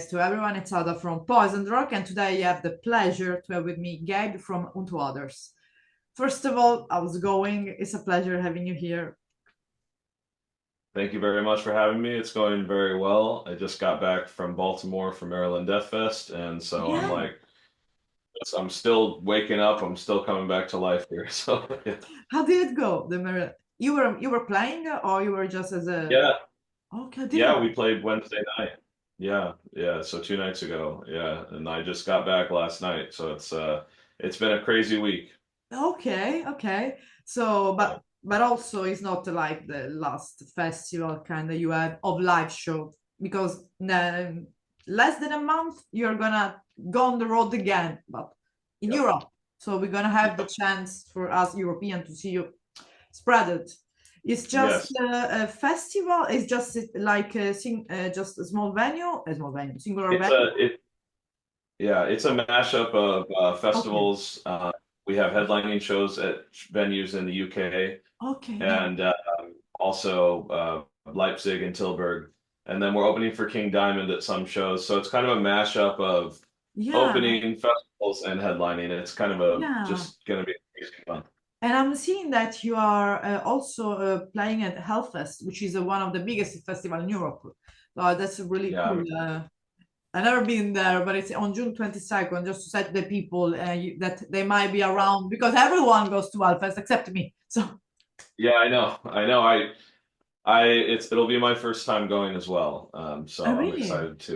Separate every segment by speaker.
Speaker 1: to everyone. It's Ada from Poison Rock, and today I have the pleasure to have with me Gabe from Unto Others. First of all, how's it going? It's a pleasure having you here.
Speaker 2: Thank you very much for having me. It's going very well. I just got back from Baltimore for Maryland Death Fest, and so I'm
Speaker 1: Yeah.
Speaker 2: like, I'm still waking up. I'm still coming back to life here. So yeah,
Speaker 1: How did it go? You were playing, or you were just as a
Speaker 2: yeah,
Speaker 1: okay? Did it?
Speaker 2: yeah. We played Wednesday night. Yeah, yeah. So 2 nights ago. Yeah, and I just got back last night. So it's been a crazy week.
Speaker 1: Okay, okay. So,
Speaker 2: Yeah.
Speaker 1: but also it's not like the last festival kind of you had of live show because less than a month you're gonna go on the road again, but in
Speaker 2: Yep.
Speaker 1: Europe. So we're gonna have the
Speaker 2: Yep.
Speaker 1: chance for us European to see you spread it. It's just
Speaker 2: Yes.
Speaker 1: a festival. It's just like just a small venue, singular
Speaker 2: It's
Speaker 1: venue.
Speaker 2: a it Yeah, it's a mashup of
Speaker 1: Okay,
Speaker 2: festivals. We have headlining shows at venues in the UK
Speaker 1: okay, yeah,
Speaker 2: and also Leipzig and Tilburg. And then we're opening for King Diamond at some shows. So it's kind of a mashup of
Speaker 1: yeah,
Speaker 2: opening festivals and headlining. It's kind of a
Speaker 1: yeah.
Speaker 2: just going to be crazy fun.
Speaker 1: And I'm seeing that you are also playing at Hellfest, which is one of the biggest festival in Europe. That's really
Speaker 2: Yeah,
Speaker 1: cool. I've never been there, but it's on June 22nd, just to set the people that they might be around because everyone goes to Hellfest except me. So,
Speaker 2: yeah, I know. I know. It'll be my first time going as well. So I'm
Speaker 1: really?
Speaker 2: excited to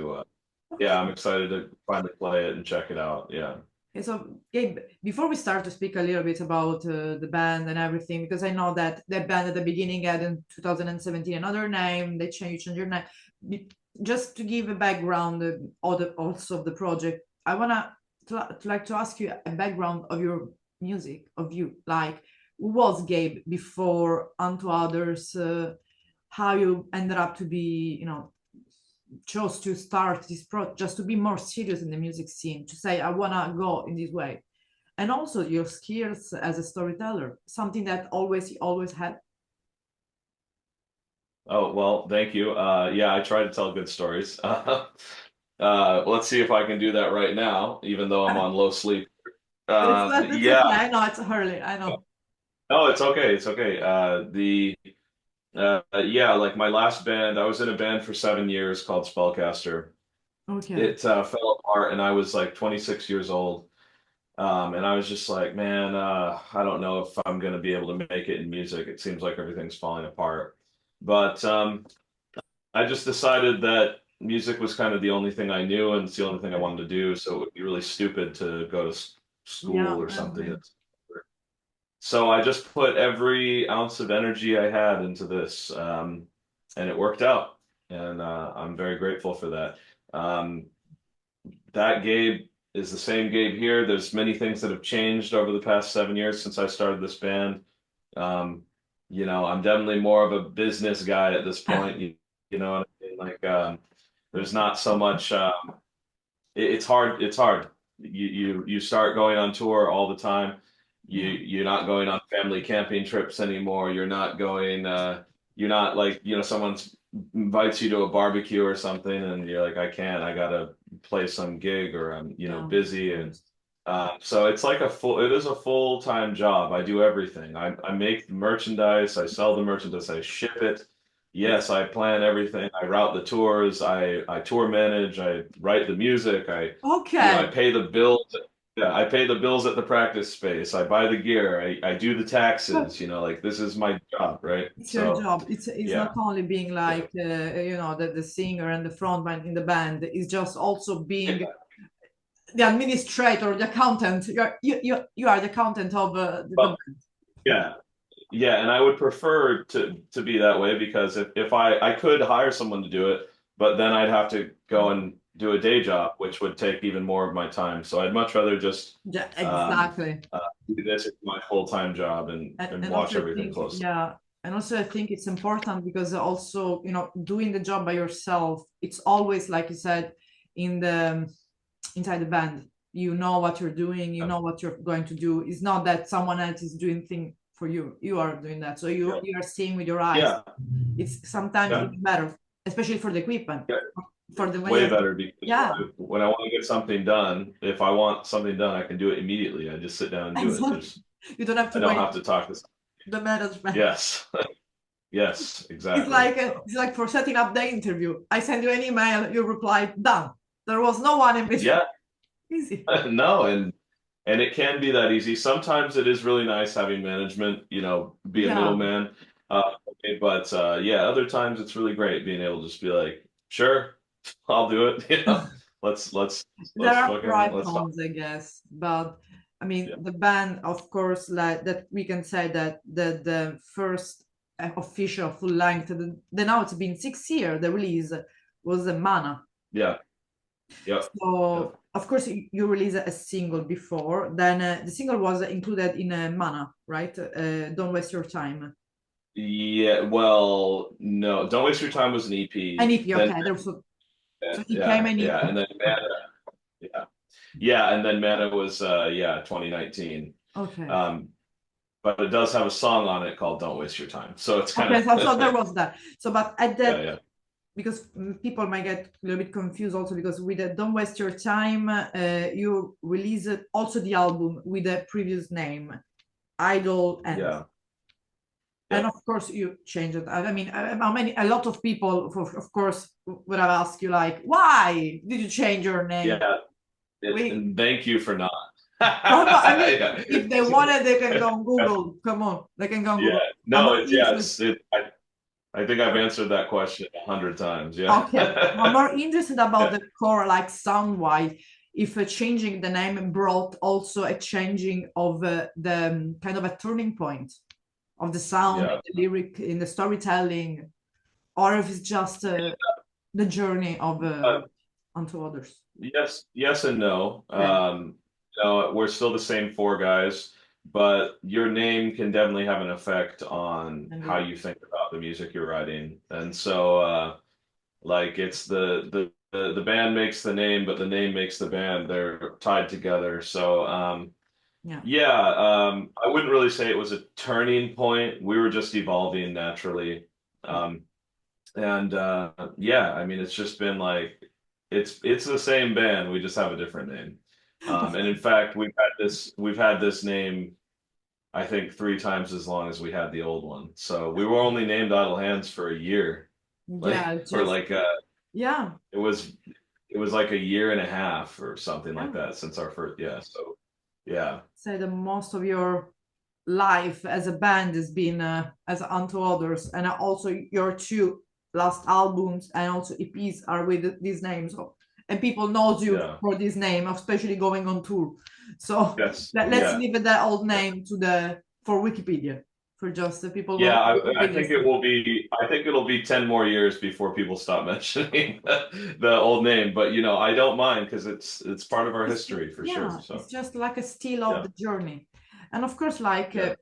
Speaker 2: yeah,
Speaker 1: Okay.
Speaker 2: I'm excited to finally play it and check it out. Yeah.
Speaker 1: Okay, so Gabe, before we start to speak a little bit about the band and everything, because I know that the band at the beginning had in 2017 another name, you changed your name. Be- Just to give a background also of the project, I wanna to like to ask you a background of your music, of you, like who was Gabe before Unto Others, how you ended up to be, chose to start this project just to be more serious in the music scene, to say I wanna go in this way, and also your skills as a storyteller, something that always had.
Speaker 2: Oh, well, thank you. Yeah, I try to tell good stories. Let's see if I can do that right now, even though I'm on low sleep.
Speaker 1: It's
Speaker 2: Yeah,
Speaker 1: okay. I know it's early. I know.
Speaker 2: no, it's okay. It's okay. Yeah, like my last band, I was in a band for 7 years called Spellcaster.
Speaker 1: Okay.
Speaker 2: It fell apart, and I was like 26 years old. And I was just like, man, I don't know if I'm going to be able to make it in music. It seems like everything's falling apart. But I just decided that music was kind of the only thing I knew and it's the only thing I
Speaker 1: Okay.
Speaker 2: wanted to do. So it would be really stupid to go to
Speaker 1: Yeah,
Speaker 2: school or
Speaker 1: I
Speaker 2: something.
Speaker 1: agree.
Speaker 2: So I just put every ounce of energy I had into this, and it worked out. And I'm very grateful for that. Um, that Gabe is the same Gabe here. There's many things that have changed over the past 7 years since I started this band. Um, I'm definitely more of a business guy at this point. You know what I mean? Like, there's not so much. It's hard. It's hard. You start going on tour all the time.
Speaker 1: Yeah.
Speaker 2: You're not going on family camping trips anymore. You're not going. You're not like someone invites you to a barbecue or something, and you're like, I can't. I gotta play some gig, or I'm
Speaker 1: Yeah, of
Speaker 2: busy, and
Speaker 1: course.
Speaker 2: so it's like it is a full-time job. I do everything. I make the merchandise, I sell the merchandise, I ship it.
Speaker 1: It's
Speaker 2: Yes, I plan everything. I route the tours, I tour manage, I write the music, I
Speaker 1: okay.
Speaker 2: pay the bills. Yeah, I pay the bills at the practice space. I buy the gear. I do the
Speaker 1: But
Speaker 2: taxes, like this is my job, right?
Speaker 1: it's your
Speaker 2: So,
Speaker 1: job. It's
Speaker 2: yeah.
Speaker 1: not only being
Speaker 2: Yeah.
Speaker 1: like the singer and the frontman in the band. It's just also being the administrator, the accountant. You are the accountant of the
Speaker 2: Well,
Speaker 1: band.
Speaker 2: yeah. Yeah, and I would prefer to be that way because if I could hire someone to do it, but then I'd have to go and do a day job, which would take even more of my time. So I'd much rather just
Speaker 1: Yeah,
Speaker 2: um,
Speaker 1: exactly.
Speaker 2: do this as my full-time job and
Speaker 1: And
Speaker 2: watch
Speaker 1: also I
Speaker 2: everything
Speaker 1: think,
Speaker 2: closely.
Speaker 1: yeah, and also I think it's important because also, doing the job by yourself, it's always like you said, in the inside the band. You know what you're doing, you
Speaker 2: Yeah.
Speaker 1: know what you're going to do. It's not that someone else is doing thing for you. You are doing that. So you are seeing with your eyes.
Speaker 2: Yeah.
Speaker 1: It's sometimes
Speaker 2: Yeah.
Speaker 1: even better, especially for the equipment.
Speaker 2: Yeah.
Speaker 1: for the
Speaker 2: way better because
Speaker 1: yeah,
Speaker 2: when I want to get something done, if I want something done, I can do it immediately. I just sit down and do it.
Speaker 1: exactly. You don't have
Speaker 2: I
Speaker 1: to
Speaker 2: don't
Speaker 1: wait
Speaker 2: have to talk to someone.
Speaker 1: the management.
Speaker 2: Yes. Yes, exactly. So,
Speaker 1: It's like for setting up the interview. I send you an email, you reply, done. There was no one in between.
Speaker 2: yeah,
Speaker 1: Easy.
Speaker 2: no, and it can be that easy. Sometimes it is really nice having management, be a
Speaker 1: Yeah.
Speaker 2: middleman. But yeah, other times it's really great being able to just be like, sure, I'll do it. Let's
Speaker 1: There are
Speaker 2: fucking
Speaker 1: private
Speaker 2: let's talk.
Speaker 1: homes, I guess, but I mean,
Speaker 2: Yeah.
Speaker 1: the band, of course, like that, we can say that the first official full length, the now it's been 6 years. The release was a Mana.
Speaker 2: Yeah. Yep. Yep.
Speaker 1: So of course you released a single before. Then the single was included in Mana, right? Don't waste your time.
Speaker 2: Yeah, well, no, Don't Waste Your Time was an
Speaker 1: An
Speaker 2: EP.
Speaker 1: EP,
Speaker 2: Then
Speaker 1: okay. There was so it came
Speaker 2: yeah,
Speaker 1: an
Speaker 2: yeah,
Speaker 1: EP.
Speaker 2: and then Mana, yeah. Yeah, and then Mana was 2019.
Speaker 1: Okay.
Speaker 2: Um, but it does have a song on it called "Don't Waste Your Time," so it's kind
Speaker 1: Okay, so there
Speaker 2: of
Speaker 1: was that. So, but at
Speaker 2: yeah,
Speaker 1: that,
Speaker 2: yeah,
Speaker 1: because people might get a little bit confused also because with the Don't Waste Your Time, you released also the album with the previous name, Idol End.
Speaker 2: yeah,
Speaker 1: And
Speaker 2: yep,
Speaker 1: of course, you change it. I mean, a lot of people, of course, would have asked you, like, why did you change your name?
Speaker 2: yeah.
Speaker 1: We,
Speaker 2: And thank you for not.
Speaker 1: come on, I mean,
Speaker 2: Yeah,
Speaker 1: if they wanted, they can go on Google. Come on, they can go on
Speaker 2: yeah.
Speaker 1: Google. I'm
Speaker 2: No,
Speaker 1: more
Speaker 2: it's yeah,
Speaker 1: interested.
Speaker 2: it's it. I think I've answered that question 100 times. Yeah,
Speaker 1: Okay, I'm more interested about
Speaker 2: yeah,
Speaker 1: the core, like sound-wise. If changing the name brought also a changing of the kind of a turning point of the sound,
Speaker 2: yeah.
Speaker 1: of the lyric in the storytelling, or if it's just the journey of onto others.
Speaker 2: Yes and no.
Speaker 1: Okay.
Speaker 2: No, we're still the same four guys, but your name can definitely have an effect on how
Speaker 1: Indeed.
Speaker 2: you think about the music you're writing. And so, like it's the band makes the name, but the name makes the band. They're tied together. So,
Speaker 1: Yeah.
Speaker 2: yeah, I wouldn't really say it was a turning point. We were just evolving naturally.
Speaker 1: Yeah.
Speaker 2: Um, and yeah, I mean, it's just been like it's the same band. We just have a different name. And in fact, we've had this name I think 3 times as long as we had the old one. So we were only named Idle Hands for a year, like
Speaker 1: Yeah,
Speaker 2: or
Speaker 1: just
Speaker 2: like
Speaker 1: yeah,
Speaker 2: it was it was like a year and a half or something like
Speaker 1: yeah.
Speaker 2: that since our first. Yeah, so yeah,
Speaker 1: Say the most of your life as a band has been as unto others, and also your two last albums and also EPs are with these names. So, and people knows you
Speaker 2: yeah,
Speaker 1: for this name, especially going on tour. So
Speaker 2: yes,
Speaker 1: let's
Speaker 2: yeah.
Speaker 1: leave it the old name to the for Wikipedia for just the people
Speaker 2: Yeah,
Speaker 1: know
Speaker 2: I
Speaker 1: Wikipedia
Speaker 2: think it
Speaker 1: stuff.
Speaker 2: will be. I think it'll be 10 more years before people stop mentioning the old name. But I don't mind because it's part of our history for sure.
Speaker 1: Yeah,
Speaker 2: So
Speaker 1: it's just like a still of
Speaker 2: yeah,
Speaker 1: the journey. And of course, like
Speaker 2: yeah,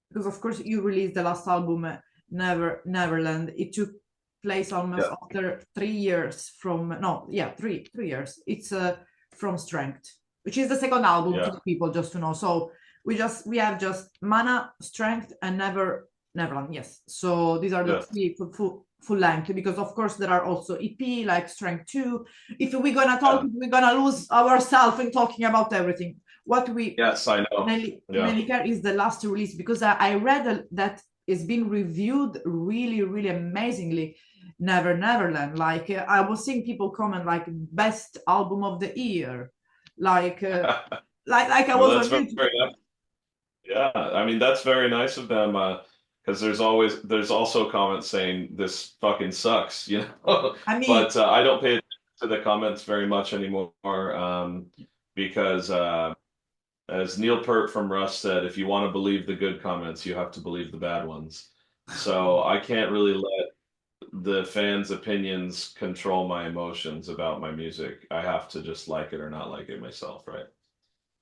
Speaker 1: because of course you released the last album, Never Neverland. It took place almost
Speaker 2: yeah,
Speaker 1: after 3 years from no, yeah, 3 years. It's from Strength, which is the second album to
Speaker 2: yeah,
Speaker 1: the people just to know. So we have just Mana, Strength, and Never Neverland. Yes. So these are the
Speaker 2: yeah,
Speaker 1: three full length because of course there are also EP like Strength 2. If we're gonna talk,
Speaker 2: yeah.
Speaker 1: we're gonna lose ourselves in talking about everything. What we
Speaker 2: Yes, I know. Yeah,
Speaker 1: mainly care is the last release because I read that it's been reviewed really, really amazingly. Never Neverland. Like I was seeing people comment like best album of the year, like like I
Speaker 2: well,
Speaker 1: was
Speaker 2: that's
Speaker 1: on
Speaker 2: very,
Speaker 1: YouTube.
Speaker 2: very nice. Yeah, I mean that's very nice of them. Because there's also comments saying this fucking sucks,
Speaker 1: I mean,
Speaker 2: But I don't pay attention to the comments very much anymore. Because as Neil Peart from Russ said, if you want to believe the good comments, you have to believe the bad ones. So I can't really let the fans' opinions control my emotions about my music. I have to just like it or not like it myself, right?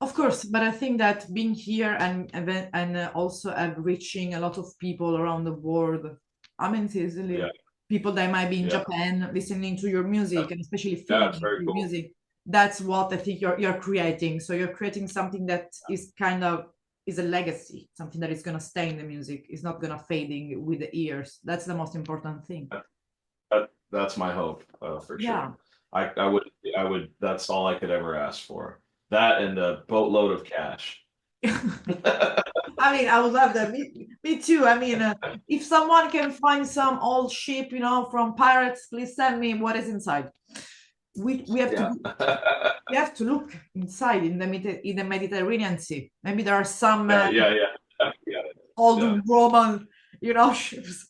Speaker 1: of
Speaker 2: So
Speaker 1: course, but I think that being here and also reaching a lot of people around the world. I mean,
Speaker 2: yeah,
Speaker 1: seriously, people that might be in
Speaker 2: yeah,
Speaker 1: Japan listening to your music and especially
Speaker 2: yeah,
Speaker 1: feeling
Speaker 2: it's very
Speaker 1: your
Speaker 2: cool.
Speaker 1: music. That's what I think you're creating. So you're creating something that is kind of is a legacy, something that is gonna stay in the music. It's not gonna fading with the years. That's the most important thing.
Speaker 2: that's my hope, for
Speaker 1: Yeah.
Speaker 2: sure. I would that's all I could ever ask for. That and a boatload of cash.
Speaker 1: I mean, I would love that. Me too. I mean, if someone can find some old ship, from pirates, please send me what is inside. We have to
Speaker 2: Yeah.
Speaker 1: we have to look inside in the Mediterranean Sea. Maybe there are some
Speaker 2: Yeah, yeah, yeah. Yeah,
Speaker 1: old
Speaker 2: yeah,
Speaker 1: Roman, ships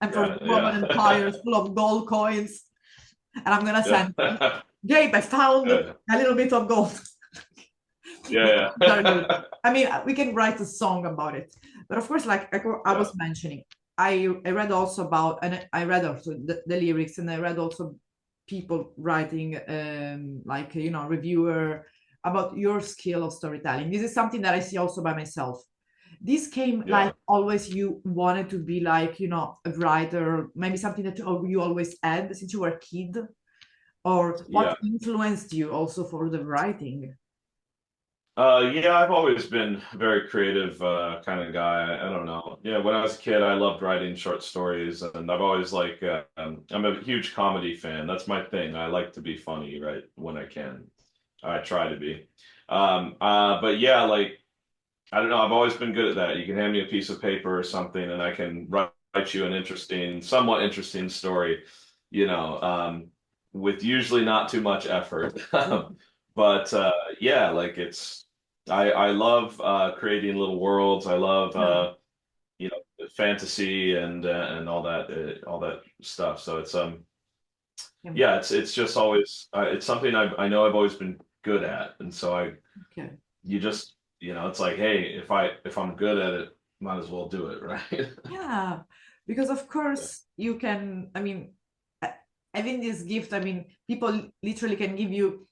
Speaker 1: and from
Speaker 2: yeah,
Speaker 1: the Roman
Speaker 2: yeah.
Speaker 1: Empire full of gold coins. And I'm gonna send
Speaker 2: Yeah.
Speaker 1: Gabe, I found
Speaker 2: Yeah,
Speaker 1: a little bit of gold.
Speaker 2: yeah,
Speaker 1: Very good.
Speaker 2: yeah.
Speaker 1: I mean, we can write a song about it. But of course, like I
Speaker 2: Yeah,
Speaker 1: was mentioning, I read also about, and I read also the lyrics, and I read also people writing, like, reviewer about your skill of storytelling. This is something that I see also by myself. This came
Speaker 2: yeah.
Speaker 1: like always you wanted to be like, a writer, maybe something that you always had since you were a kid, or what
Speaker 2: Yeah.
Speaker 1: influenced you also for the writing?
Speaker 2: Yeah, I've always been a very creative kind of guy. I don't know. Yeah, when I was a kid, I loved writing short stories, and I've always like I'm a huge comedy fan. That's my thing. I like to be funny, right, when I can. I try to be. But yeah, like I don't know. I've always been good at that. You can hand me a piece of paper or something, and I can write you an interesting, somewhat interesting story, you know, with usually not too much effort. But yeah, like I love creating little worlds. I love
Speaker 1: Yeah.
Speaker 2: fantasy and all that stuff. So it's
Speaker 1: Yeah.
Speaker 2: yeah, it's just always it's something I know I've always been good at, and so
Speaker 1: Okay.
Speaker 2: you just it's like, hey, if I'm good at it, might as well do it, right?
Speaker 1: Yeah, because of course you can. I mean, uh, having this gift, I mean, people literally can give you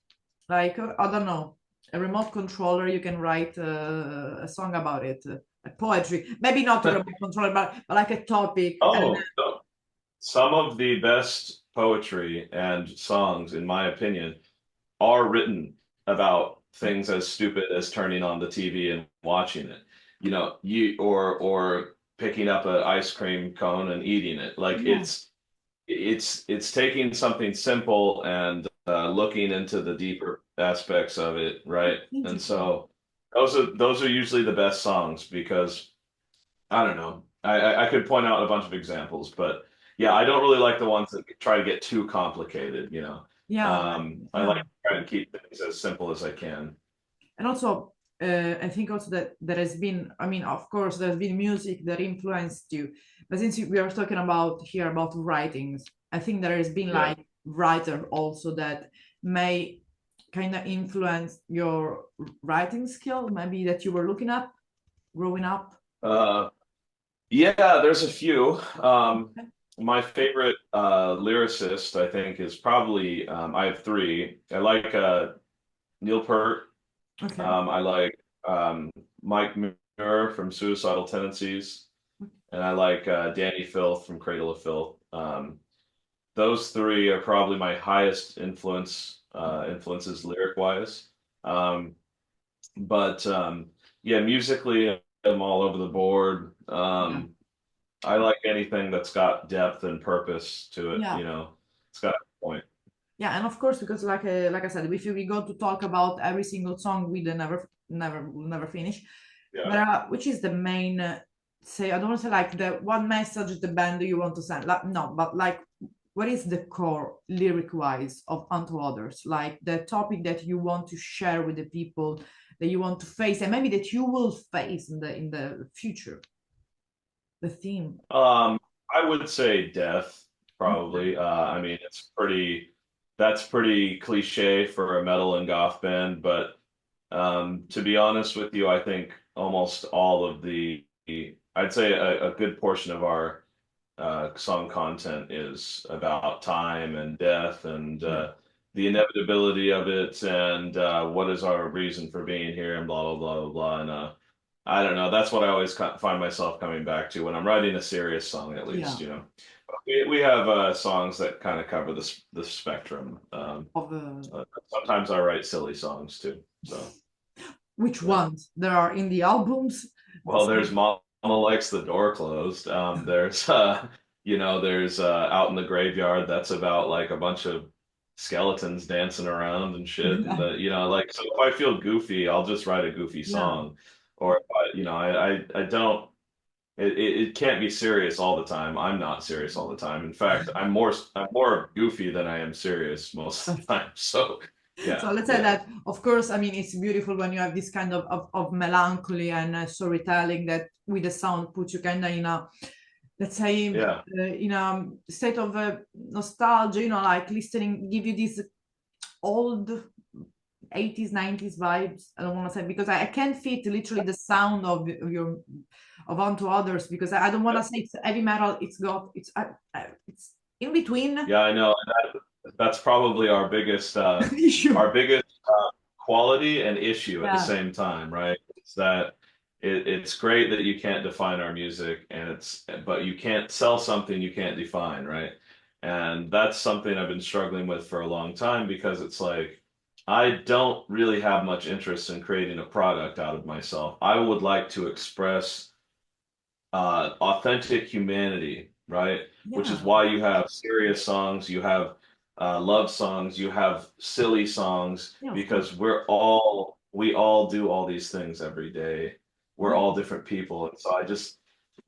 Speaker 1: like, I don't know, a remote controller. You can write a song about it, a poetry. Maybe not a remote controller, but like a topic. And
Speaker 2: Oh, no. Some of the best poetry and songs, in my opinion, are written about things as stupid as turning on the TV and watching it. You or picking up an ice cream cone and eating it. Like
Speaker 1: yeah,
Speaker 2: it's taking something simple and looking into the deeper aspects of it, right? And
Speaker 1: beautiful.
Speaker 2: so those are usually the best songs because I don't know. I could point out a bunch of examples, but yeah, I don't really like the ones that try to get too complicated, you know.
Speaker 1: Yeah,
Speaker 2: I like
Speaker 1: yeah.
Speaker 2: to try to keep things as simple as I can.
Speaker 1: And also, I think also that there has been, I mean, of course, there's been music that influenced you. But since we are talking about here about writings, I think there has been
Speaker 2: Yeah.
Speaker 1: like writer also that may kind of influence your writing skill, maybe that you were looking up growing up.
Speaker 2: Uh, yeah, there's a few. My favorite lyricist, I think, is probably I have three. I like Neil Peart.
Speaker 1: Okay.
Speaker 2: I like Mike Muir from Suicidal Tendencies, and I like Danny Filth from Cradle of Filth. Those three are probably my highest influences lyric wise. Um, but yeah, musically, I'm all over the board.
Speaker 1: Yeah.
Speaker 2: I like anything that's got depth and purpose to it.
Speaker 1: Yeah.
Speaker 2: It's got a point.
Speaker 1: Yeah, and of course, because like I said, if we go to talk about every single song, we then never finish.
Speaker 2: Yeah.
Speaker 1: But which is the main, say, I don't want to say like the one message the band you want to send, like, no, but like what is the core lyric wise of Unto Others, like the topic that you want to share with the people, that you want to face, and maybe that you will face in the future, the theme.
Speaker 2: Um, I would say death,
Speaker 1: Okay.
Speaker 2: probably. I mean, that's pretty cliche for a metal and goth band, but to be honest with you, I think almost all of I'd say a good portion of our song content is about time and death and
Speaker 1: Yeah.
Speaker 2: the inevitability of it and what is our reason for being here and blah blah blah blah blah. And I don't know. That's what I always find myself coming back to when I'm writing a serious song, at
Speaker 1: Yeah.
Speaker 2: least. But we have songs that kind of cover the spectrum.
Speaker 1: Of
Speaker 2: Sometimes I write silly songs too. So
Speaker 1: which
Speaker 2: yeah.
Speaker 1: ones there are in the albums.
Speaker 2: Well, there's Mama Likes the Door Closed. There's There's Out in the Graveyard, that's about like a bunch of skeletons dancing around and shit. And
Speaker 1: Yeah.
Speaker 2: like, so if I feel goofy, I'll just write a goofy
Speaker 1: Yeah.
Speaker 2: song. Or if I don't. It can't be serious all the time. I'm not serious all the time. In fact, I'm more goofy than I am serious most of the time. So
Speaker 1: So
Speaker 2: yeah,
Speaker 1: let's say
Speaker 2: yeah,
Speaker 1: that, of course, I mean, it's beautiful when you have this kind of melancholy and storytelling that with the sound puts you kind of in a, let's say,
Speaker 2: yeah.
Speaker 1: in a state of nostalgia, like listening, give you these old 80s, 90s vibes. I don't want to say, because I can't fit literally the sound of your of onto others, because I don't want to say it's heavy metal. It's in between
Speaker 2: Yeah, I know. That's probably
Speaker 1: issue.
Speaker 2: our biggest quality and issue at the
Speaker 1: Yeah.
Speaker 2: same time, right? It's that it's great that you can't define our music, but you can't sell something you can't define, right? And that's something I've been struggling with for a long time because it's like I don't really have much interest in creating a product out of myself. I would like to express authentic humanity, right? Which is
Speaker 1: Yeah.
Speaker 2: why you have serious songs, you have love songs, you have silly songs,
Speaker 1: Yeah, of course.
Speaker 2: because we all do all these things every day. We're
Speaker 1: Yeah.
Speaker 2: all different people. And so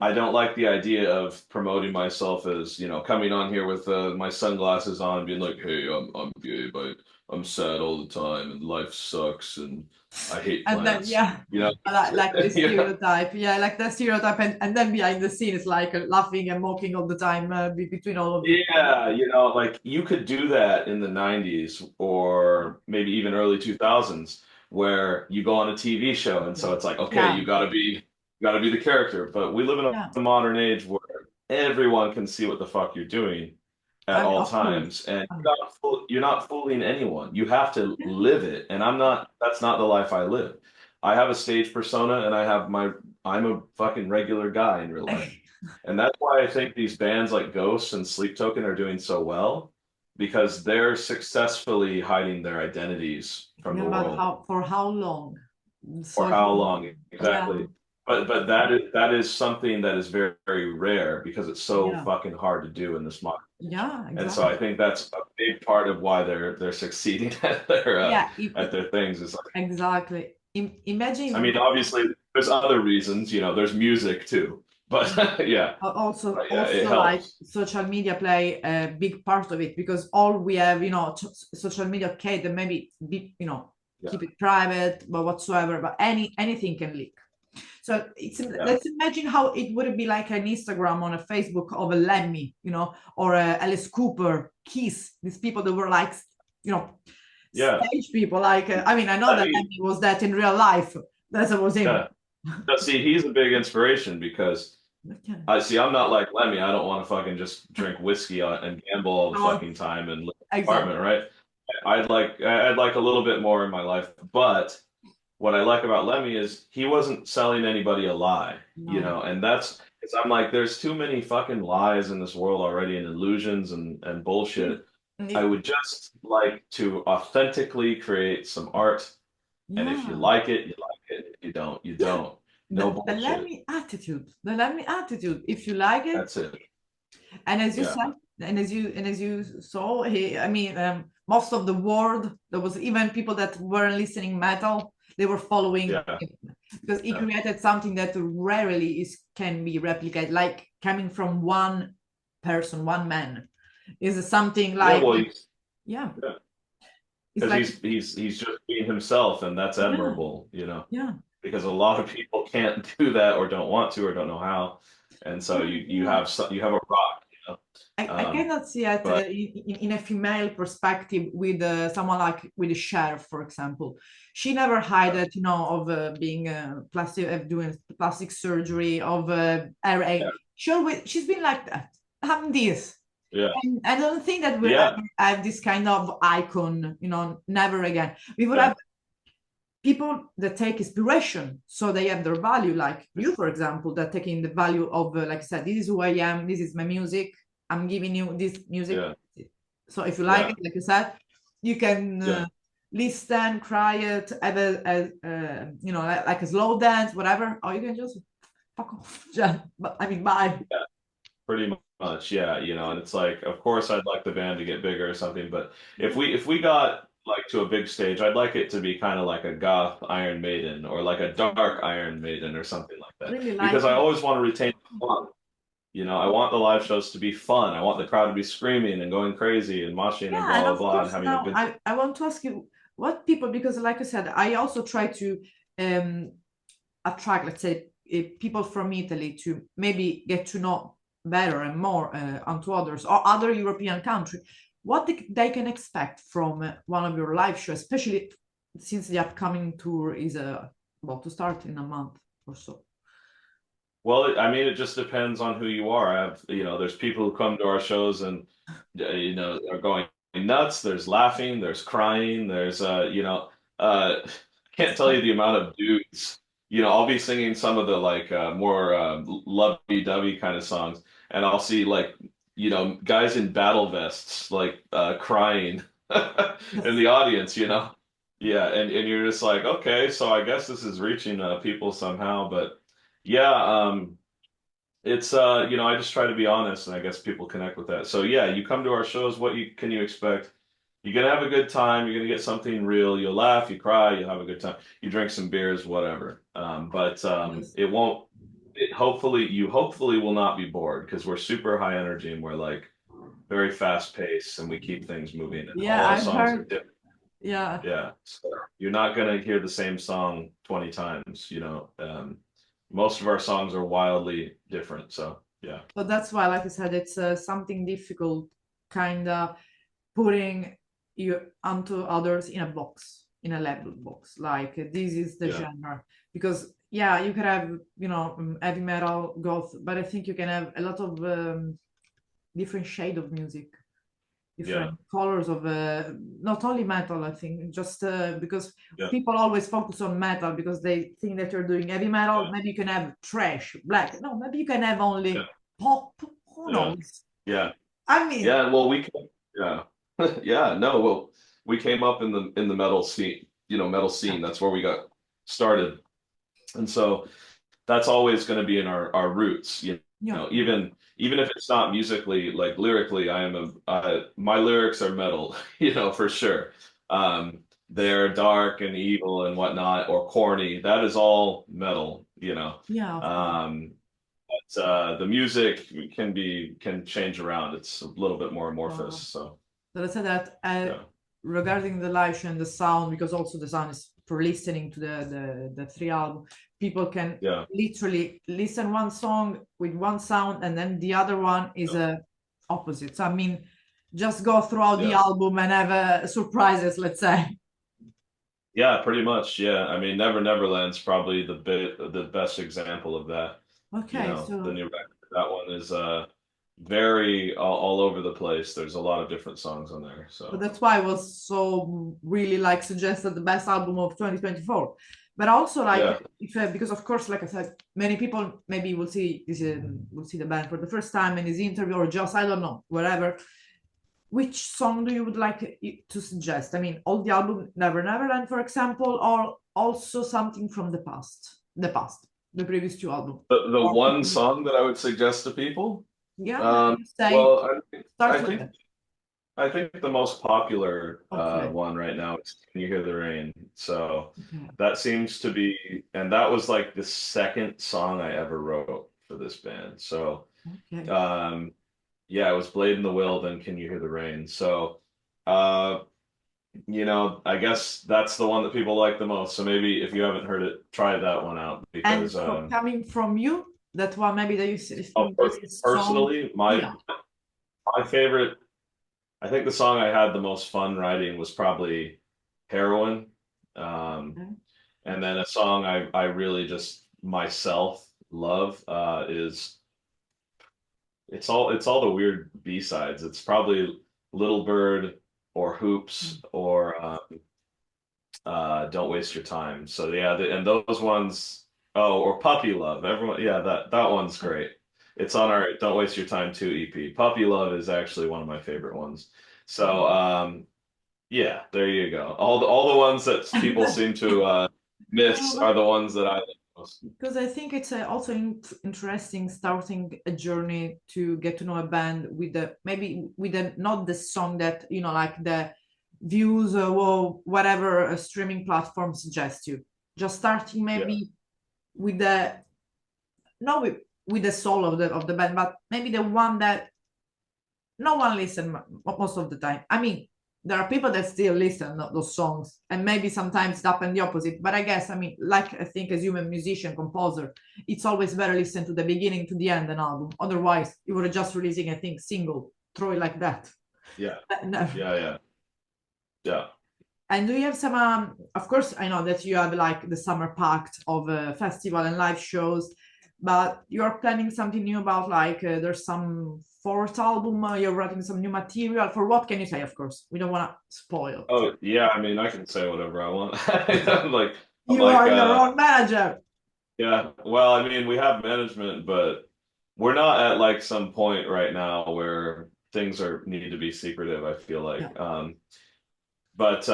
Speaker 2: I don't like the idea of promoting myself as, coming on here with my sunglasses on and being like, hey, I'm Gabe. I'm sad all the time and life sucks and I hate
Speaker 1: And then
Speaker 2: plants.
Speaker 1: yeah, like the
Speaker 2: Yeah.
Speaker 1: stereotype. Yeah, like the stereotype, and then behind the scenes, like laughing and mocking all the time between all of you.
Speaker 2: Yeah, like you could do that in the 90s or maybe even early 2000s where you go on a TV show and so it's like, okay,
Speaker 1: Yeah,
Speaker 2: you gotta be the character. But we live in
Speaker 1: yeah.
Speaker 2: a modern age where everyone can see what the fuck you're doing at
Speaker 1: I mean,
Speaker 2: all
Speaker 1: of course.
Speaker 2: times, and
Speaker 1: Um,
Speaker 2: you're not fooling anyone. You have to
Speaker 1: yeah.
Speaker 2: live it. And that's not the life I live. I have a stage persona and I'm a fucking regular guy in real life. And that's why I think these bands like Ghost and Sleep Token are doing so well, because they're successfily hiding their identities from the
Speaker 1: Yeah, but
Speaker 2: world.
Speaker 1: how for how long?
Speaker 2: For
Speaker 1: So
Speaker 2: how long?
Speaker 1: yeah,
Speaker 2: Exactly. But that is something that is very, very rare because it's so
Speaker 1: yeah,
Speaker 2: fucking hard to do in this modern age.
Speaker 1: yeah,
Speaker 2: And so I
Speaker 1: exactly.
Speaker 2: think that's a big part of why they're succeeding at their
Speaker 1: Yeah,
Speaker 2: things. Is like,
Speaker 1: exactly.
Speaker 2: I
Speaker 1: Imagine
Speaker 2: mean, obviously there's other reasons, there's music too. But yeah,
Speaker 1: also
Speaker 2: but yeah, it
Speaker 1: like
Speaker 2: helps.
Speaker 1: social media play a big part of it, because all we have, social media, okay, then maybe be,
Speaker 2: Yeah,
Speaker 1: keep it private, but whatsoever, but anything can leak. So
Speaker 2: yeah,
Speaker 1: let's imagine how it would be like an Instagram on a Facebook of a Lemmy, or a Alice Cooper, Kiss, these people that were like, you know,
Speaker 2: yeah.
Speaker 1: stage people. Like, I mean, I know
Speaker 2: Let
Speaker 1: that
Speaker 2: me,
Speaker 1: Lemmy was that in real life. That's what was him.
Speaker 2: yeah. Now, see, he's a big inspiration because
Speaker 1: Yeah.
Speaker 2: I see. I'm not like Lemmy. I don't want to fucking just drink whiskey and gamble all the
Speaker 1: Oh,
Speaker 2: fucking time and live in an
Speaker 1: exactly.
Speaker 2: apartment, right? I'd like a little bit more in my life. But what I like about Lemmy is he wasn't selling anybody a lie,
Speaker 1: No.
Speaker 2: and that's because I'm like, there's too many fucking lies in this world already and illusions and bullshit. I
Speaker 1: It-
Speaker 2: would just like to authentically create some art, and if you
Speaker 1: yeah.
Speaker 2: like it, you like it. If you don't, you
Speaker 1: Yeah.
Speaker 2: don't. No
Speaker 1: The
Speaker 2: bullshit.
Speaker 1: Lemmy attitude. The Lemmy attitude. If you like it,
Speaker 2: That's it.
Speaker 1: and as you
Speaker 2: Yeah.
Speaker 1: said, and as you saw, I mean, most of the world, there was even people that weren't listening metal, they were following
Speaker 2: Yeah.
Speaker 1: him, because he
Speaker 2: Yeah.
Speaker 1: created something that rarely can be replicated, like coming from one person, one man, is something
Speaker 2: Yeah.
Speaker 1: like,
Speaker 2: Well,
Speaker 1: yeah,
Speaker 2: yeah.
Speaker 1: it's
Speaker 2: Because
Speaker 1: like,
Speaker 2: he's just being himself, and that's
Speaker 1: yeah,
Speaker 2: admirable,
Speaker 1: yeah,
Speaker 2: because a lot of people can't do that or don't want to or don't know how, and so
Speaker 1: yeah,
Speaker 2: you
Speaker 1: yeah.
Speaker 2: have you have a rock,
Speaker 1: I cannot see it
Speaker 2: but
Speaker 1: in a female perspective with someone like with a Cher, for example. She never hid it, of being plastic, doing plastic surgery, of
Speaker 2: yeah,
Speaker 1: she's been like that. I'm this.
Speaker 2: yeah,
Speaker 1: And I don't think that we'll
Speaker 2: yeah,
Speaker 1: ever have this kind of icon, never again. We would
Speaker 2: yeah,
Speaker 1: have people that take inspiration, so they have their value, like you, for example, that taking the value of, like I said, this is who I am, this is my music, I'm giving you this music.
Speaker 2: yeah,
Speaker 1: So if you like
Speaker 2: yeah,
Speaker 1: it, like you said, you can
Speaker 2: yeah.
Speaker 1: listen, cry it, have like a slow dance, whatever, or you can just fuck off. Yeah, but I mean, bye.
Speaker 2: Pretty much, yeah, and it's like, of course, I'd like the band to get bigger or something, but if we got like to a big stage, I'd like it to be kind of like a goth Iron Maiden or like a dark Iron Maiden or something like that,
Speaker 1: Really like
Speaker 2: because I always want to retain fun. I want the live shows to be fun. I want the crowd to be screaming and going crazy and moshing and
Speaker 1: yeah, and
Speaker 2: blah blah
Speaker 1: of
Speaker 2: blah and
Speaker 1: course
Speaker 2: having a
Speaker 1: now
Speaker 2: good.
Speaker 1: I want to ask you what people, because like I said, I also try to um attract, let's say, people from Italy to maybe get to know better and more onto others or other European countries, what they can expect from one of your live shows, especially since the upcoming tour is about to start in a month or so.
Speaker 2: Well, I mean, it just depends on who you are. There's people who come to our shows and, are going nuts. There's laughing, there's crying, there's, can't tell you the amount of dudes. I'll be singing some of the like more lovey-dovey kind of songs, and I'll see like, guys in battle vests like crying in
Speaker 1: Yes.
Speaker 2: the audience. Yeah, and you're just like, okay, so I guess this is reaching people somehow, but. Yeah, it's I just try to be honest and I guess people connect with that. So yeah, you come to our shows, what you can you expect? You're gonna have a good time, you're gonna get something real, you'll laugh, you cry, you'll have a good time. You drink some beers, whatever. But
Speaker 1: Yes.
Speaker 2: it won't hopefully will not be bored because we're super high energy and we're like very fast paced and we keep things moving and
Speaker 1: Yeah,
Speaker 2: all our
Speaker 1: I
Speaker 2: songs are
Speaker 1: heard.
Speaker 2: different.
Speaker 1: Yeah,
Speaker 2: Yeah. So you're not gonna hear the same song 20 times. Most of our songs are wildly different. So yeah.
Speaker 1: but that's why, like I said, it's something difficult, kind of putting you onto others in a box, in a label box. Like this is the
Speaker 2: Yeah.
Speaker 1: genre, because yeah, you can have heavy metal, goth, but I think you can have a lot of different shade of music,
Speaker 2: Yeah.
Speaker 1: different colors of not only metal. I think just because
Speaker 2: Yeah.
Speaker 1: people always focus on metal because they think that you're doing heavy metal.
Speaker 2: Yeah.
Speaker 1: Maybe you can have trash, black. No, maybe you can have
Speaker 2: Yeah.
Speaker 1: only pop. Who
Speaker 2: Yeah.
Speaker 1: knows?
Speaker 2: Yeah.
Speaker 1: I mean,
Speaker 2: Yeah. Well, yeah. Yeah. No, well, we came up in the metal scene, metal
Speaker 1: yeah,
Speaker 2: scene. That's where we got started. And so that's always going to be in our roots,
Speaker 1: yeah,
Speaker 2: even if it's not musically, like lyrically, my lyrics are metal, for sure. They're dark and evil and whatnot, or corny. That is all metal.
Speaker 1: yeah, of course.
Speaker 2: Um, but the music can change around. It's a little bit more amorphous. So
Speaker 1: So let's say that
Speaker 2: yeah,
Speaker 1: regarding the live show and the sound, because also the sound is for listening to the three album, people can
Speaker 2: yeah.
Speaker 1: literally listen one song with one sound and then the other one is a opposite. So I mean, just go throughout the
Speaker 2: Yeah.
Speaker 1: album and have surprises, let's say.
Speaker 2: Yeah, pretty much. Yeah. I mean, Never Neverland's probably the best example of that.
Speaker 1: Okay,
Speaker 2: The
Speaker 1: so
Speaker 2: new record. That one is very all over the place. There's a lot of different songs on there.
Speaker 1: but
Speaker 2: So
Speaker 1: that's why I was so really like suggested the best album of 2024. But also like
Speaker 2: yeah.
Speaker 1: if because of course, like I said, many people maybe will see the band for the first time in this interview or just I don't know whatever. Which song do you would like to suggest? I mean, all the album Never Neverland, for example, or also something from the previous two albums.
Speaker 2: The
Speaker 1: Or
Speaker 2: one song that I would suggest to people,
Speaker 1: yeah, maybe you say
Speaker 2: well, I
Speaker 1: start with
Speaker 2: think
Speaker 1: it.
Speaker 2: I think the most popular
Speaker 1: Okay.
Speaker 2: one right now is Can You Hear the Rain? So
Speaker 1: Okay.
Speaker 2: that seems to be, and that was like the second song I ever wrote for this band. So
Speaker 1: Okay.
Speaker 2: um, yeah, it was Blade in the Wind, then Can You Hear the Rain? So uh, I guess that's the one that people like the most. So maybe if you haven't heard it, try that one out
Speaker 1: And
Speaker 2: because
Speaker 1: coming from you, that one maybe that you
Speaker 2: oh,
Speaker 1: think this is so
Speaker 2: personally, my
Speaker 1: yeah.
Speaker 2: my favorite, I think the song I had the most fun writing was probably Heroin. Um,
Speaker 1: Okay.
Speaker 2: and then a song I really just myself love is it's all the weird B-sides. It's probably Little Bird or Hoops or Don't Waste Your Time. So yeah, and those ones, oh, or Puppy Love. Everyone, yeah, that one's great. It's on our Don't Waste Your Time 2 EP. Puppy Love is actually one of my favorite ones. So yeah, there you go. All the ones that people seem to miss
Speaker 1: No,
Speaker 2: are
Speaker 1: but
Speaker 2: the ones that I like
Speaker 1: because I think it's also interesting starting a journey to get to know a band with the maybe with the not the song that like the views or whatever a streaming platform suggests you. Just starting
Speaker 2: Yeah.
Speaker 1: maybe with the not with the soul of the band, but maybe the one that no one listen most of the time. I mean, there are people that still listen those songs, and maybe sometimes it happen the opposite. But I guess, I mean, like I think as human musician, composer, it's always better listen to the beginning to the end an album. Otherwise, you were just releasing, I think, single, throw it like that.
Speaker 2: Yeah.
Speaker 1: No.
Speaker 2: Yeah. Yeah. Yeah.
Speaker 1: And do you have some? Of course, I know that you have like the summer pact of festival and live shows, but you're planning something new about like there's some fourth album. You're writing some new material. For what can you say? Of course, we don't want to spoil.
Speaker 2: Oh, yeah. I mean, I can say whatever I want. I'm like, I'm
Speaker 1: You
Speaker 2: like,
Speaker 1: are your own manager.
Speaker 2: yeah. Well, I mean, we have management, but we're not at like some point right now where things are need to be secretive, I feel
Speaker 1: Yeah.
Speaker 2: like. But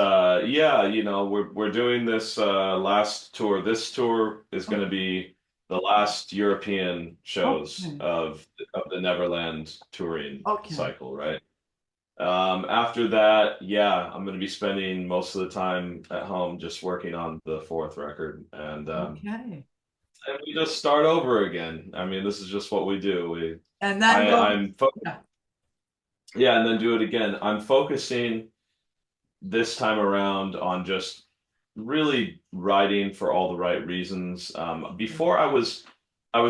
Speaker 2: yeah, we're doing this last tour. This tour is going to be the last European shows
Speaker 1: Okay.
Speaker 2: of the Neverland touring
Speaker 1: Okay.
Speaker 2: cycle, right? After that, yeah, I'm going to be spending most of the time at home just working on the fourth record,
Speaker 1: Okay.
Speaker 2: and we just start over again. I mean, this is just what we do.
Speaker 1: And then go.
Speaker 2: I'm fo
Speaker 1: Yeah.
Speaker 2: Yeah, and then do it again. I'm focusing this time around on just really writing for all the right reasons. Before I was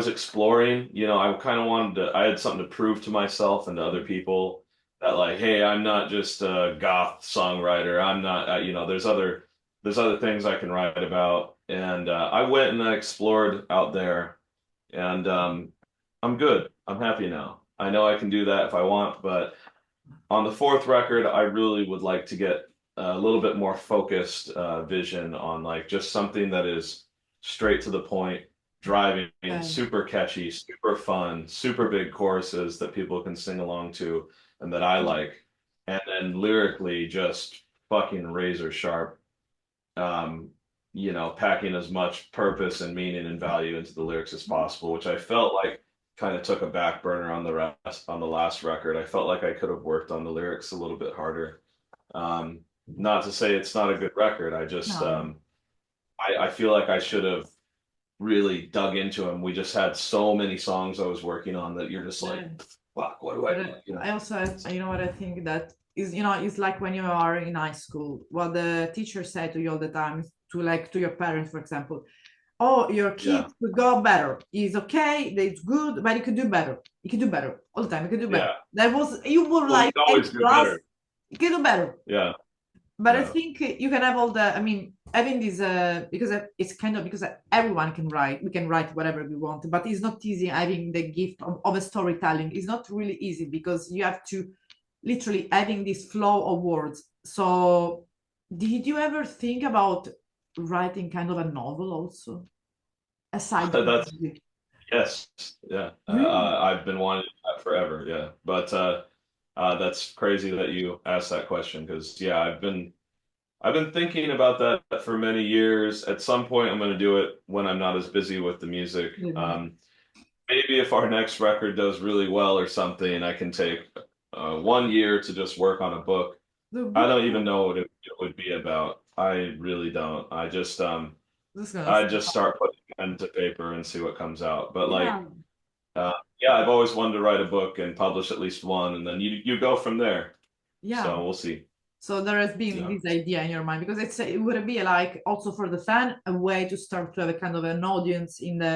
Speaker 2: exploring, I kind of wanted to, I had something to prove to myself and to other people that like, hey, I'm not just a goth songwriter. I'm not, there's other things I can write about. And I went and I explored out there and I'm good. I'm happy now. I know I can do that if I want, but on the fourth record, I really would like to get a little bit more focused vision on like just something that is straight to the point, driving,
Speaker 1: Okay.
Speaker 2: super catchy, super fun, super big choruses that people can sing along to and that I like. And then lyrically just fucking razor sharp, um, packing as much purpose and meaning and value into the lyrics as possible, which I felt like kind of took a back burner on the last record. I felt like I could have worked on the lyrics a little bit harder. Um, Not to say it's not a good record. I just
Speaker 1: No.
Speaker 2: I feel like I should have really dug into them. We just had so many songs I was working on that you're just like,
Speaker 1: Yeah.
Speaker 2: fuck, what do I
Speaker 1: But
Speaker 2: do?
Speaker 1: I also, what I think that is, it's like when you are in high school, what the teacher said to you all the time is to like to your parents, for example, oh, your kid
Speaker 2: Yeah,
Speaker 1: could go better. He's okay, it's good, but he could do better. He could do better all the time. He could do better.
Speaker 2: yeah.
Speaker 1: That was you were
Speaker 2: Well, you
Speaker 1: like
Speaker 2: can
Speaker 1: A
Speaker 2: always do
Speaker 1: plus.
Speaker 2: better.
Speaker 1: You can do better.
Speaker 2: Yeah,
Speaker 1: But I
Speaker 2: yeah,
Speaker 1: think you can have all the. I mean, having this because it's kind of because everyone can write. We can write whatever we want, but it's not easy having the gift of a storytelling. It's not really easy because you have to literally having this flow of words. So, did you ever think about writing kind of a novel also aside from
Speaker 2: that's
Speaker 1: music?
Speaker 2: yes, yeah.
Speaker 1: Really?
Speaker 2: I've been wanting that forever, yeah. But that's crazy that you asked that question because yeah, I've been thinking about that for many years. At some point, I'm going to do it when I'm not as busy with the music.
Speaker 1: Yeah.
Speaker 2: Maybe if our next record does really well or something, I can take 1 year to just work on a book.
Speaker 1: The
Speaker 2: I
Speaker 1: book.
Speaker 2: don't even know what it would be about. I really don't.
Speaker 1: This is gonna.
Speaker 2: I just start putting pen to paper and see what comes out. But like,
Speaker 1: Yeah.
Speaker 2: uh, yeah, I've always wanted to write a book and publish at least one, and then you go from there.
Speaker 1: Yeah.
Speaker 2: So we'll see.
Speaker 1: So there has been
Speaker 2: Yeah,
Speaker 1: this idea in your mind because it would be like also for the fan a way to start to have a kind of an audience in the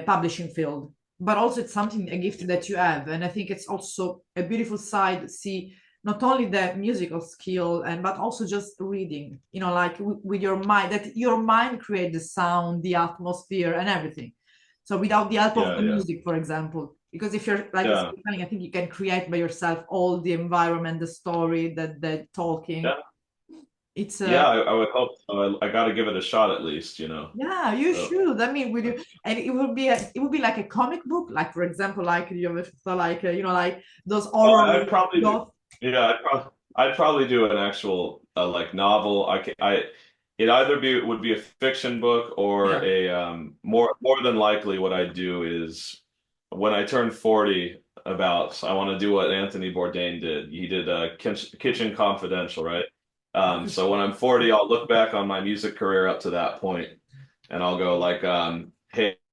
Speaker 1: publishing field, but also it's something a gift that you have, and I think it's also a beautiful side. See, not only the musical skill and but also just reading. Like with your mind, that your mind create the sound, the atmosphere, and everything. So without the help of
Speaker 2: yeah,
Speaker 1: the
Speaker 2: yeah,
Speaker 1: music, for example, because if you're like a
Speaker 2: yeah,
Speaker 1: storytelling, I think you can create by yourself all the environment, the story, the talking.
Speaker 2: yeah.
Speaker 1: It's
Speaker 2: Yeah, I would hope so. I got to give it a shot at least,
Speaker 1: yeah, you
Speaker 2: So,
Speaker 1: should. I mean, will you? And it would be like a comic book, like for example, like you ever thought like like those
Speaker 2: well,
Speaker 1: horror
Speaker 2: I'd probably do.
Speaker 1: goth.
Speaker 2: Yeah, I'd probably do an actual like novel. it either would be a fiction book or
Speaker 1: Yeah.
Speaker 2: a more than likely what I do is when I turn 40 about I want to do what Anthony Bourdain did. He did Kitchen Confidential, right? So when I'm 40, I'll look back on my music career up to that point and I'll go like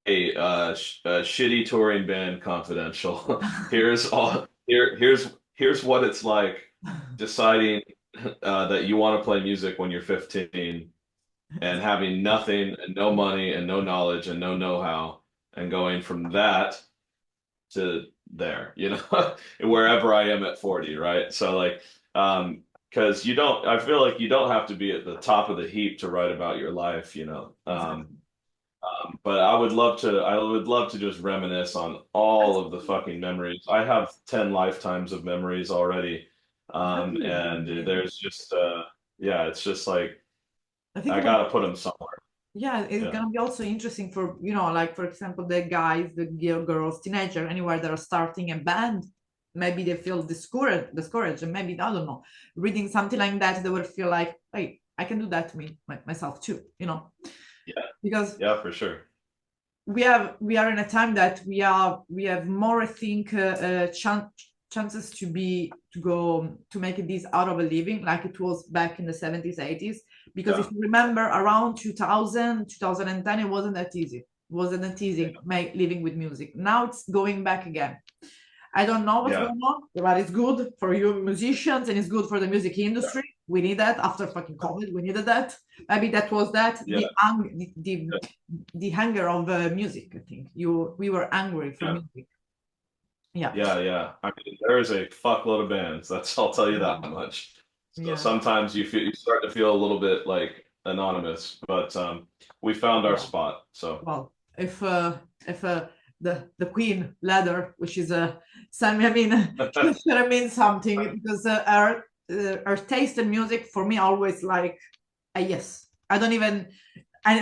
Speaker 2: shitty touring band confidential. Here's what it's like deciding that you want to play music when you're 15 and having nothing and no money and no knowledge and no know-how and going from that to there, wherever I am at 40, right? So like, because I feel like you don't have to be at the top of the heap to write about your life,
Speaker 1: Exactly.
Speaker 2: but I would love to just reminisce on all of the fucking memories. I have 10 lifetimes of memories already. And
Speaker 1: Absolutely.
Speaker 2: there's just, yeah, it's just like,
Speaker 1: I think
Speaker 2: I
Speaker 1: it will,
Speaker 2: gotta put them somewhere.
Speaker 1: yeah, it's
Speaker 2: Yeah.
Speaker 1: gonna be also interesting for, like for example, the guys, the girls, teenager, anywhere that are starting a band. Maybe they feel discouraged, and maybe I don't know, reading something like that, they will feel like, hey, I can do that to myself too,
Speaker 2: Yeah.
Speaker 1: because
Speaker 2: Yeah, for sure.
Speaker 1: we are in a time that we have more, I think, chances to go to make this out of a living like it was back in the 70s, 80s. Because
Speaker 2: Yeah.
Speaker 1: if you remember, around 2000, 2010, it wasn't that easy. It wasn't that easy living with music. Now it's going back again. I don't know what's
Speaker 2: Yeah.
Speaker 1: going on, but it's good for you musicians and it's good for the music
Speaker 2: Yeah.
Speaker 1: industry. We need that after fucking COVID. We needed that. Maybe that was that
Speaker 2: Yeah.
Speaker 1: the hunger of music. I think we were angry for
Speaker 2: Yeah.
Speaker 1: music. Yeah,
Speaker 2: Yeah. Yeah. I mean, there is a fuckload of bands. I'll tell you that much. So
Speaker 1: yeah.
Speaker 2: sometimes you start to feel a little bit like anonymous, but we found our
Speaker 1: Well,
Speaker 2: spot. So
Speaker 1: well, if the Queen leather, which is I mean, should mean something because her taste in music for me always like a yes. I don't even. I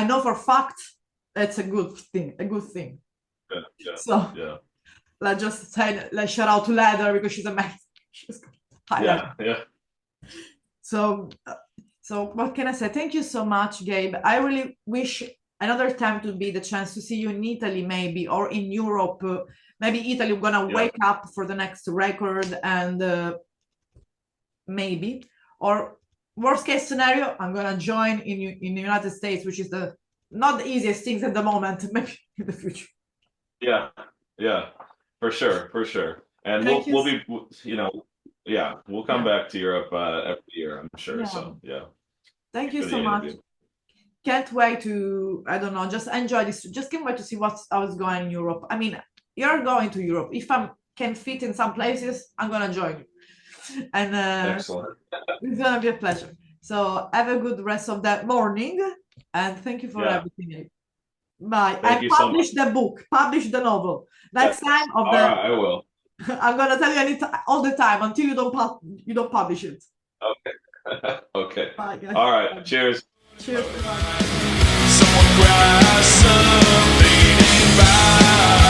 Speaker 1: know for a fact it's a good thing. A good thing.
Speaker 2: yeah. Yeah.
Speaker 1: So
Speaker 2: Yeah.
Speaker 1: let's just say, let's shout out to Leather because she's amazing. She's highlight.
Speaker 2: Yeah. Yeah.
Speaker 1: So, so what can I say? Thank you so much, Gabe. I really wish another time to be the chance to see you in Italy, maybe, or in Europe. Maybe Italy, we're gonna
Speaker 2: Yeah.
Speaker 1: wake up for the next record, and maybe, or worst case scenario, I'm gonna join in the United States, which is the not the easiest things at the moment. Maybe in the future.
Speaker 2: Yeah. Yeah. For sure. For sure. And
Speaker 1: Thank you.
Speaker 2: we'll be, yeah, we'll come
Speaker 1: Yeah,
Speaker 2: back to Europe every year, I'm sure.
Speaker 1: yeah.
Speaker 2: So yeah,
Speaker 1: Thank you
Speaker 2: for
Speaker 1: so
Speaker 2: the
Speaker 1: much.
Speaker 2: interview.
Speaker 1: Can't wait to, I don't know, just enjoy this. Just can't wait to see how's going in Europe. I mean, you're going to Europe. If I can fit in some places, I'm gonna join you, and
Speaker 2: Excellent.
Speaker 1: it's gonna be a pleasure. So have a good rest of that morning, and thank you for
Speaker 2: Yeah.
Speaker 1: everything. Bye.
Speaker 2: Thank
Speaker 1: I
Speaker 2: you so much.
Speaker 1: published the book, published the novel.
Speaker 2: Yes.
Speaker 1: Next time of
Speaker 2: All
Speaker 1: the,
Speaker 2: right, I will.
Speaker 1: I'm gonna tell you all the time until you don't publish it.
Speaker 2: Okay. Okay.
Speaker 1: Bye, guys.
Speaker 2: All right. Cheers.
Speaker 1: Cheers.
Speaker 3: Someone cries, some fading by.